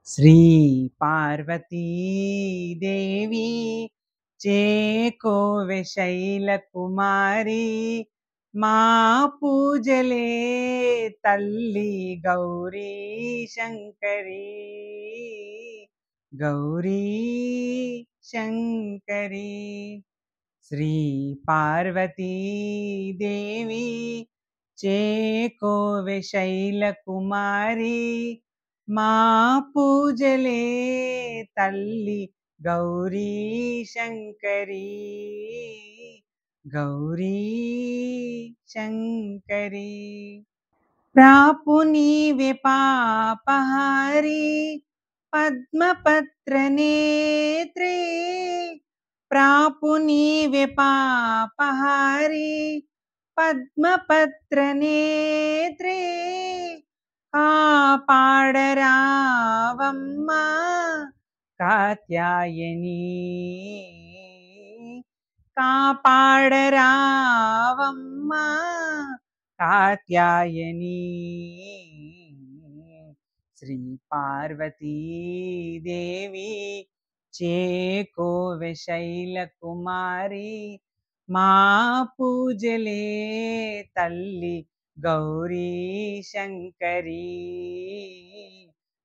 శ్రీ పార్వతీ దేవి చేకోవె శైల కుమారి మా పూజలే తల్లి గౌరీ శంకరి గౌరీ శంకరి శ్రీ పార్వతీ దేవి చేకోవె శైల కుమారి మా పూజలే తల్లి గౌరీ శంకరి గౌరీ శంకరి ప్రాపు నీవే పాపహారి పద్మపత్ర నేత్రే ప్రాపు నీవే పాపహారి పద్మపత్ర నేత్రే కాపాడరావమ్మా కాత్యాయని కాపాడరావమ్మా కాత్యాయని శ్రీ పార్వతీ దేవి చేకోవె శైల కుమారి మా పూజలే తల్లి గౌరీ శంకరి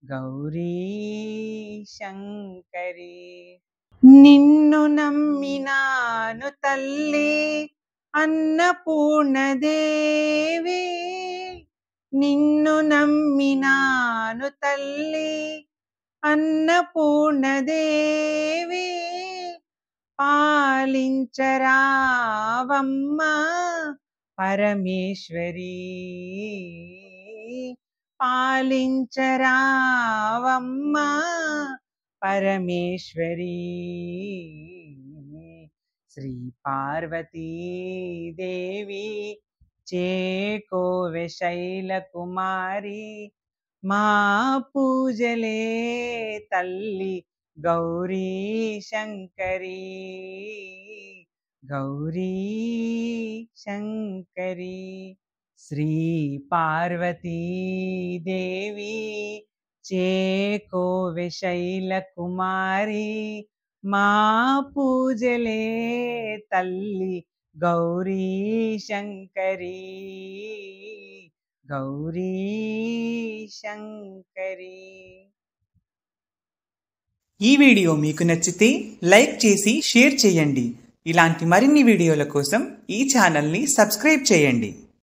గౌరీ శంకరి నిన్ను నమ్మినాను తల్లి అన్నపూర్ణదేవి నిన్ను నమ్మినాను తల్లి అన్నపూర్ణదేవి పాలించరావమ్మా పరమేశ్వరి పాలించరావమ్మా పరమేశ్వరి శ్రీ పార్వతీ దేవి చేకోవె శైల కుమారి మా పూజలే తల్లి గౌరీ శంకరి గౌరీ శంకరి శ్రీ పార్వతీ దేవి చేకోవె శైల కుమారి మా పూజలే తల్లి గౌరీ శంకరి గౌరీ శంకరి. ఈ వీడియో మీకు నచ్చితే లైక్ చేసి షేర్ చేయండి. ఇలాంటి మరిన్ని వీడియోల కోసం ఈ ఛానల్ని సబ్స్క్రైబ్ చేయండి.